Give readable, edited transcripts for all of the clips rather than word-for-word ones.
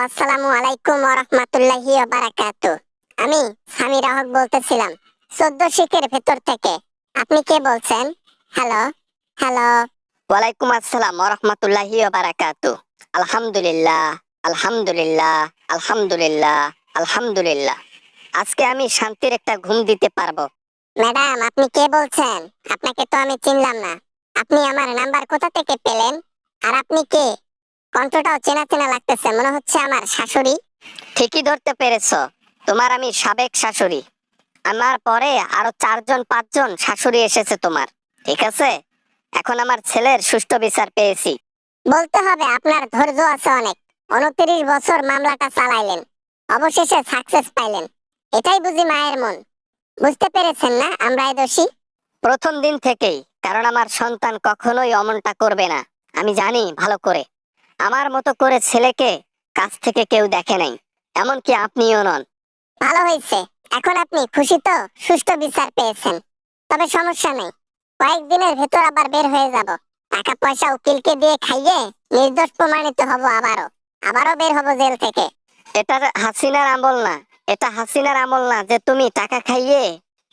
আসসালামু আলাইকুম ওয়া রাহমাতুল্লাহি ওয়া বারাকাতুহু। আমি সামিরা হক বলতেছিলাম 14 শিখের ভেতর থেকে। আপনি কে বলছেন? Hello hello. ওয়ালাইকুম আসসালাম ওয়া রাহমাতুল্লাহি ওয়া বারাকাতুহু। আলহামদুলিল্লাহ, আলহামদুলিল্লাহ, আলহামদুলিল্লাহ, আলহামদুলিল্লাহ। আজকে আমি শান্তির একটা ঘুম দিতে পারবো। ম্যাডাম, আপনি কে বলছেন? আপনাকে তো আমি চিনলাম না। আপনি আমার নাম্বার কোথা থেকে পেলেন? আর আপনি কে? কণ্ঠটাও চেনা চেনা লাগতেছে, মনে হচ্ছে আমার শাশুড়ি। ঠিকই ধরতে পেরেছো, তোমার আমি সাবেক শাশুড়ি। আমার পরে আরো 4-5 জন শাশুড়ি এসেছে তোমার, ঠিক আছে? এখন আমার ছেলের সুষ্ঠু বিচার পেয়েছি। বলতে হবে আপনার ধৈর্য আছে অনেক। 29 বছর মামলাটা চালাইলেন, অবশেষে সাকসেস পাইলেন। এটাই বুঝি মায়ের মন। বুঝতে পেরেছেন না আমরাই দোষী? প্রথম দিন থেকেই, কারণ আমার সন্তান কখনোই অমনটা করবে না। আমি জানি ভালো করে। আমার মতো করে ছেলেকে কাছ থেকে কেউ দেখে নাই, এমনকি আপনিও নন। ভালো হয়েছে। এখন আপনি খুশি তো? সুষ্ঠু বিচার পেয়েছেন। তবে সমস্যা নেই, কয়েকদিনের ভেতর আবার বের হয়ে যাব। টাকা পয়সা উকিলকে দিয়ে খাইয়ে নির্দোষ প্রমাণিত হব। আবারও বের হব জেল থেকে। এটা হাসিনার আমল না, এটা হাসিনার আমল না যে তুমি টাকা খাইয়ে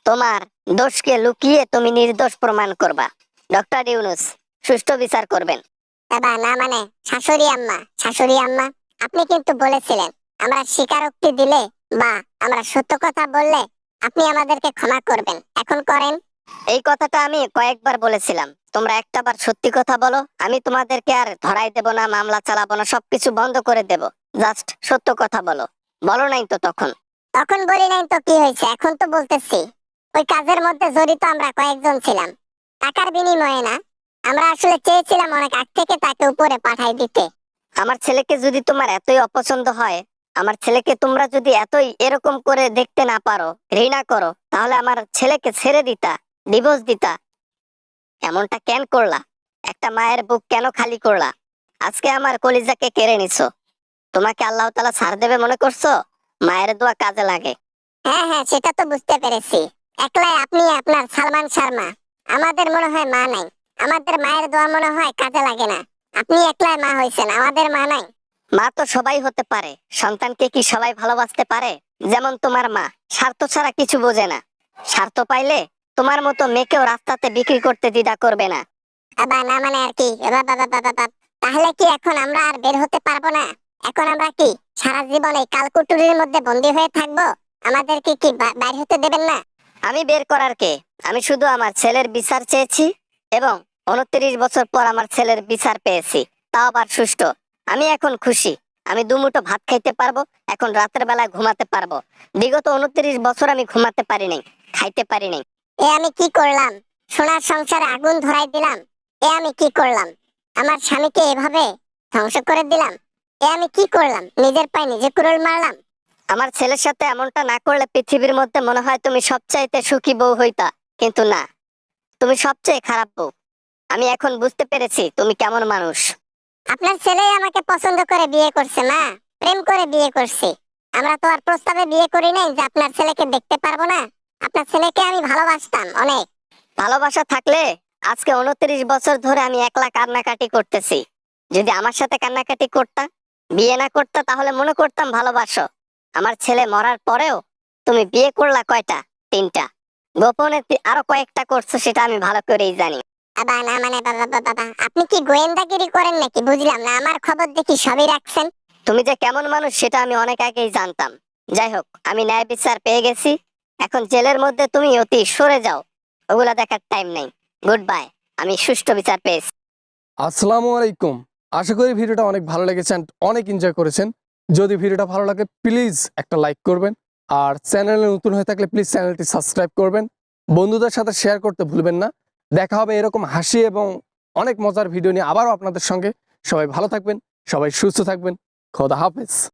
তোমার দোষকে লুকিয়ে তুমি নির্দোষ প্রমাণ করবা। ডক্টর ইউনূস সুষ্ঠু বিচার করবেন। বাবা না, মানে শাশুড়ি আম্মা, আপনি কিন্তু বলেছিলেন আমরা স্বীকারোক্তি দিলে বা আমরা সত্য কথা বললে আপনি আমাদেরকে ক্ষমা করবেন। এখন করেন? এই কথাটা আমি কয়েকবার বলেছিলাম, তোমরা একটাবার সত্যি কথা বলো, আমি তোমাদেরকে আর ধরাই দেব না, মামলা চালাবো না, সবকিছু বন্ধ করে দেব। জাস্ট সত্য কথা বলো। বলো নাই তো তখন? তখন বলি নাই তো কি হয়েছে, এখন তো বলতেছি। ওই কাজের মধ্যে জড়িত আমরা কয়েকজন ছিলাম, টাকার বিনিময়ে না। আমরা আসলে চেয়েছিলাম অনেক আগ থেকে তাকে উপরে পাঠাই দিতে। আমার ছেলেকে যদি তোমার এতই অপছন্দ হয়, আমার ছেলেকে তোমরা যদি এতই এরকম করে দেখতে না পারো, ঘৃণা করো, তাহলে আমার ছেলেকে ছেড়ে দিতা, ডিভোর্স দিতা। এমনটা কেন করলা? একটা মায়ের বুক কেন খালি করলা? আজকে আমার কলিজাকে কেড়ে নিছো। তোমাকে আল্লাহ তাআলা ছাড় দেবে মনে করছো? মায়ের দোয়া কাজে লাগে। হ্যাঁ হ্যাঁ, সেটা তো বুঝতে পেরেছি। একলাই আপনি আপনার সালমান শর্মা। আমাদের মনে হয় মা নাই। আমাদের মায়ের দোয়া মনে হয় কাজে লাগে না। আপনি একলাই মা হইছেন, আমাদের মা নাই। মা তো সবাই হতে পারে, সন্তানকে কি সবাই ভালোবাসতে পারে? যেমন তোমার মা স্বার্থ ছাড়া কিছু বোঝে না। স্বার্থ পাইলে তোমার মতো মেয়েকেও রাস্তাতে বিক্রি করতে দ্বিধা করবে না। বাবা না, মানে আর কি, বাবা, তাহলে কি এখন আমরা আর বের হতে পারবো না? এখন আমরা কি সারা জীবন এই কালকুটুরির মধ্যে বন্দী হয়ে থাকবো? আমাদেরকে কি বাইরে হতে দেবেন না? আমি বের করার কে? আমি শুধু আমার ছেলের বিচার চেয়েছি এবং 29 বছর পর আমার ছেলের বিচার পেয়েছি, তাও আবার সুষ্ঠু। আমি এখন খুশি। আমি দুমুঠো ভাত খাইতে পারবো, এখন রাতের বেলা ঘুমাতে পারবো। বিগত 29 বছর আমি ঘুমাতে পারি নাই, খাইতে পারি নাই। এ আমি কি করলাম? সোনার সংসারে আগুন ধরাই দিলাম। এ আমি কি করলাম? আমার স্বামীকে এভাবে ধ্বংস করে দিলাম। এ আমি কি করলাম? নিজের পায়ে নিজে কুড়ুল মারলাম। আমার ছেলের সাথে এমনটা না করলে পৃথিবীর মধ্যে মনে হয় তুমি সবচাইতে সুখী বউ হইতা, কিন্তু না, তুমি সবচেয়ে খারাপ বউ। আমি এখন বুঝতে পেরেছি তুমি কেমন মানুষ। আপনার ছেলেই আমাকে পছন্দ করে বিয়ে করছে না, প্রেম করে বিয়ে করছে। আমরা তো আর প্রস্তাবে বিয়ে করি নাই যে আপনার ছেলেকে দেখতে পারবো না। আপনার ছেলেকে আমি ভালোবাসতাম অনেক। ভালোবাসা থাকলে আজকে 29 বছর ধরে আমি একলা কান্নাকাটি করতেছি। যদি আমার সাথে কান্নাকাটি করতা, বিয়ে না করতা, তাহলে মনে করতাম ভালোবাসো। আমার ছেলে মরার পরেও তুমি বিয়ে করলা কয়টা? 3টা। গোপনে আরো কয়েকটা করছো, সেটা আমি ভালো করেই জানি। বাবা না, মানে বাবা, আপনি কি গোয়েন্দাগিরি করেন নাকি? বুঝলাম না। আমার খবর দেখি সবই রাখছেন। তুমি যে কেমন মানুষ সেটা আমি অনেক আগেই জানতাম। যাই হোক, আমি ন্যায় বিচার পেয়ে গেছি। এখন জেলের মধ্যে তুমি অতি সরে যাও, ওগুলা দেখার টাইম নেই। Good bye. আমি সুষ্ঠু বিচার পেয়েছি। আসসালামু আলাইকুম। আশা করি ভিডিওটা অনেক ভালো লেগেছে and অনেক এনজয় করেছেন। যদি ভিডিওটা ভালো লাগে প্লিজ একটা লাইক করবেন, আর চ্যানেলে নতুন হয়ে থাকলে প্লিজ চ্যানেলটি সাবস্ক্রাইব করবেন। বন্ধুদের সাথে শেয়ার করতে ভুলবেন না। দেখা হবে এরকম হাসি এবং অনেক মজার ভিডিও নিয়ে আবারও আপনাদের সঙ্গে। সবাই ভালো থাকবেন, সবাই সুস্থ থাকবেন। খোদা হাফেজ।